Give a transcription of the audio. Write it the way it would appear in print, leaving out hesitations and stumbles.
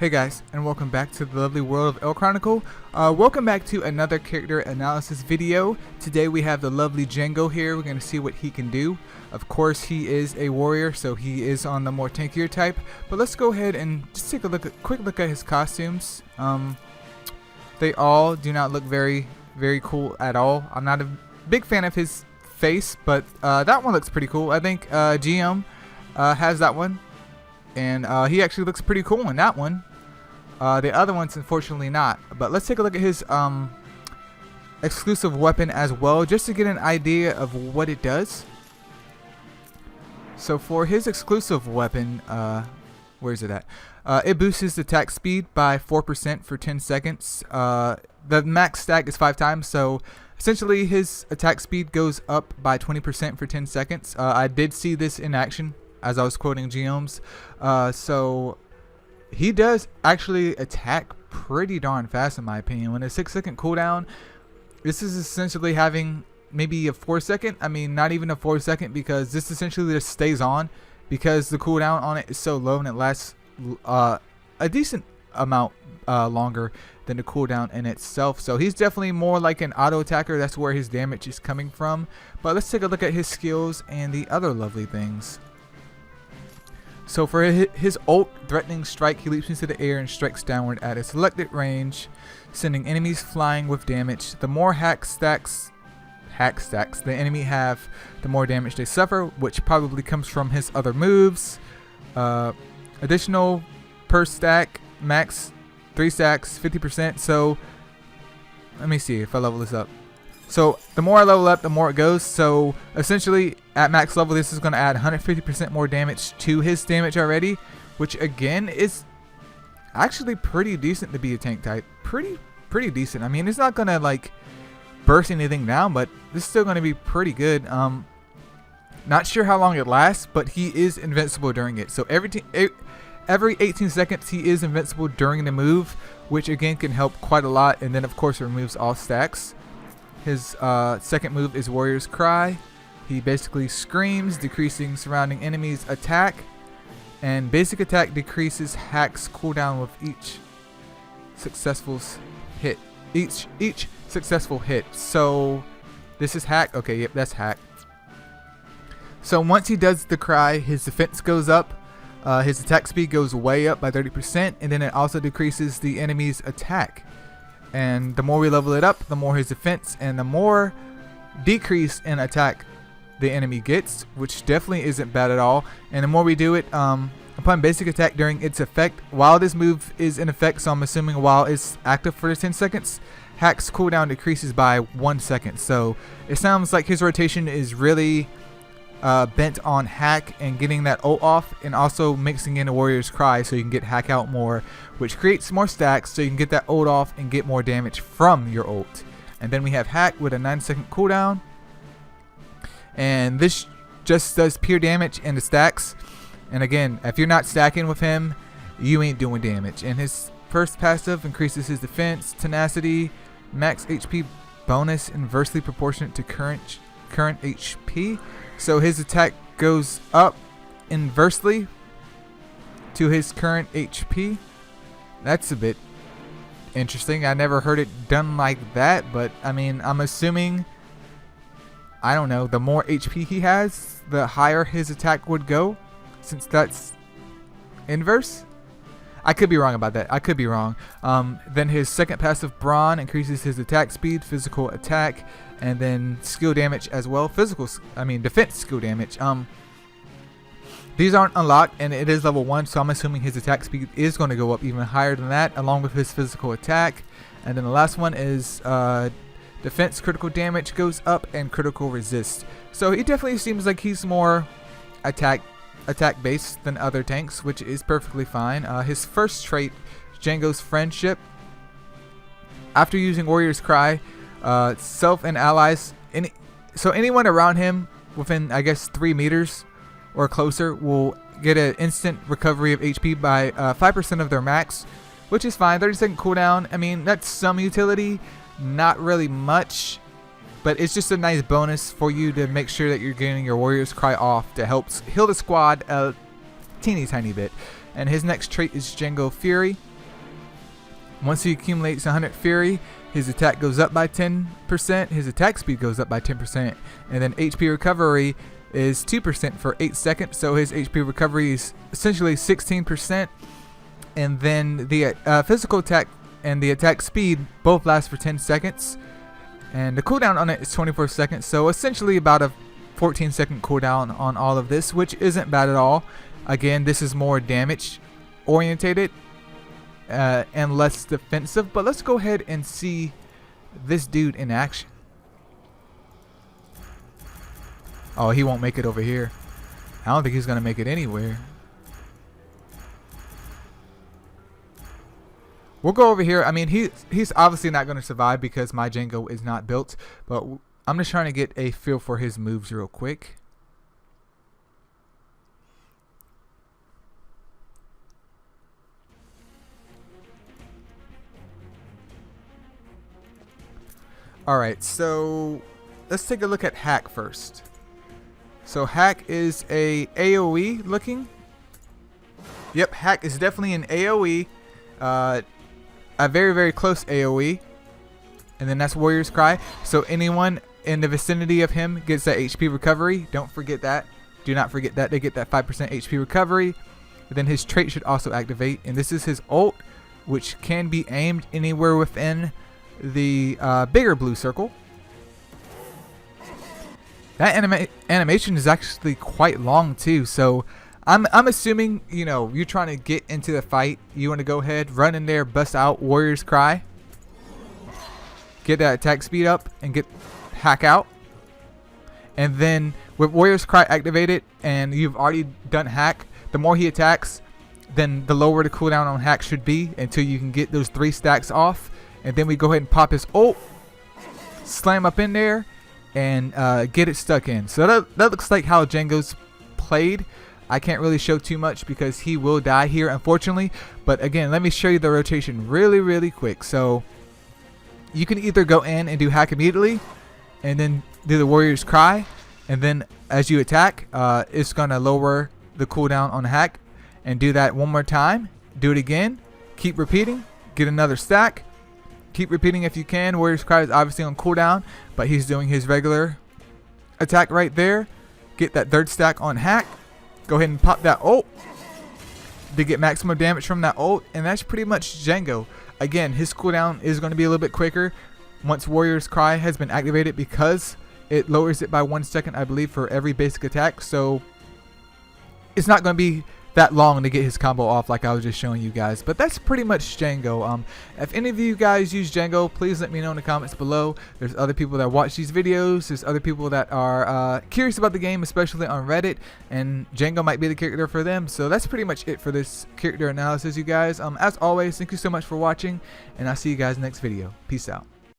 Hey guys, and welcome back to the lovely world of Chronicle. Welcome back to another character analysis video. Today we have the lovely Django here. We're going to see what he can do. Of course, he is a warrior, so he is on the more tankier type. But let's go ahead and just take a quick look at his costumes. They all do not look very cool at all. I'm not a big fan of his face, but that one looks pretty cool. I think GM has that one, and he actually looks pretty cool in that one. The other one's unfortunately not. But let's take a look at his exclusive weapon as well, just to get an idea of what it does. So for his exclusive weapon, where is it at? It boosts his attack speed by 4% for 10 seconds. The max stack is 5 times, so essentially his attack speed goes up by 20% for 10 seconds. I did see this in action as I was quoting GMs. So he does actually attack pretty darn fast in my opinion. When a 6-second cooldown, this is essentially having maybe a 4-second. I mean, not even a 4-second, because this essentially just stays on because the cooldown on it is so low and it lasts a decent amount longer than the cooldown in itself. So he's definitely more like an auto attacker. That's where his damage is coming from. But let's take a look at his skills and the other lovely things. So for his ult, Threatening Strike, he leaps into the air and strikes downward at a selected range, sending enemies flying with damage. The more hack stacks the enemy have, the more damage they suffer, which probably comes from his other moves. Additional per stack, max 3 stacks, 50%. So let me see if I level this up. So the more I level up, the more it goes. So essentially at max level, this is going to add 150% more damage to his damage already, which again is actually pretty decent to be a tank type. Pretty decent. I mean, it's not going to like burst anything down, but this is still going to be pretty good. Not sure how long it lasts, but he is invincible during it. So every 18 seconds he is invincible during the move, which again can help quite a lot. And then of course it removes all stacks. His second move is Warrior's Cry. He basically screams, decreasing surrounding enemies' attack, and basic attack decreases hack's cooldown with each successful hit. Each successful hit. So this is hack. Okay, yep, that's hack. So once he does the cry, his defense goes up. His attack speed goes way up by 30%, and then it also decreases the enemy's attack. And the more we level it up, the more his defense and the more decrease in attack the enemy gets, which definitely isn't bad at all. And the more we do it upon basic attack during its effect, while this move is in effect, so I'm assuming while it's active for the 10 seconds, hack's cooldown decreases by 1 second. So it sounds like his rotation is really bent on hack and getting that ult off, and also mixing in a Warrior's Cry so you can get hack out more, which creates more stacks so you can get that ult off and get more damage from your ult. And then we have hack with a 9-second cooldown, and this just does pure damage in the stacks. And again, if you're not stacking with him, you ain't doing damage. And his first passive increases his defense, tenacity, max HP bonus inversely proportionate to current HP. So his attack goes up inversely to his current HP. That's a bit interesting. I never heard it done like that, but I mean, I'm assuming, I don't know, the more HP he has, the higher his attack would go, since that's inverse. I could be wrong about that. I could be wrong. Then his second passive, Brawn, increases his attack speed, physical attack, and then skill damage as well. Defense skill damage. These aren't unlocked, and it is level 1, so I'm assuming his attack speed is going to go up even higher than that, along with his physical attack. And then the last one is defense critical damage goes up, and critical resist. So he definitely seems like he's more attack based than other tanks, which is perfectly fine. His first trait, Django's Friendship. After using Warrior's Cry, self and allies, anyone around him within, I guess, 3 meters or closer will get an instant recovery of HP by 5% of their max, which is fine. 30-second cooldown. I mean, that's some utility, not really much, but it's just a nice bonus for you to make sure that you're getting your Warrior's Cry off to help heal the squad a teeny tiny bit. And his next trait is Django Fury. Once he accumulates 100 Fury, his attack goes up by 10%, his attack speed goes up by 10%, and then HP recovery is 2% for 8 seconds, so his HP recovery is essentially 16%, and then the physical attack and the attack speed both last for 10 seconds, and the cooldown on it is 24 seconds, so essentially about a 14-second cooldown on all of this, which isn't bad at all. Again, this is more damage orientated and less defensive, but let's go ahead and see this dude in action. Oh, he won't make it over here. I don't think he's gonna make it anywhere. We'll go over here. I mean, he's obviously not gonna survive because my Django is not built, but I'm just trying to get a feel for his moves real quick. Alright, so let's take a look at Hack first. So Hack is a AoE looking. Yep, Hack is definitely an AoE. A very, very close AoE. And then that's Warrior's Cry. So anyone in the vicinity of him gets that HP recovery. Don't forget that. Do not forget that. They get that 5% HP recovery. And then his trait should also activate. And this is his ult, which can be aimed anywhere within the bigger blue circle. That animation is actually quite long too, so I'm assuming, you know, you're trying to get into the fight. You want to go ahead, run in there, bust out Warrior's Cry, get that attack speed up, and get Hack out. And then with Warrior's Cry activated, and you've already done Hack, the more he attacks, then the lower the cooldown on Hack should be until you can get those 3 stacks off. And then we go ahead and pop his ult, slam up in there, and get it stuck in. So that looks like how Django's played. I can't really show too much because he will die here, unfortunately. But again, let me show you the rotation really, really quick. So you can either go in and do Hack immediately, and then do the Warrior's Cry, and then as you attack, it's gonna lower the cooldown on Hack, and do that one more time. Do it again. Keep repeating. Get another stack. Keep repeating if you can. Warrior's Cry is obviously on cooldown, but he's doing his regular attack right there. Get that 3rd stack on Hack. Go ahead and pop that ult to get maximum damage from that ult, and that's pretty much Django. Again, his cooldown is going to be a little bit quicker once Warrior's Cry has been activated because it lowers it by 1 second, I believe, for every basic attack. So it's not going to be that long to get his combo off like I was just showing you guys. But that's pretty much Django. If any of you guys use Django, please let me know in the comments below. There's other people that watch these videos. There's other people that are curious about the game, especially on Reddit, and Django might be the character for them. So that's pretty much it for this character analysis, you guys. As always, thank you so much for watching, and I'll see you guys next video. Peace out.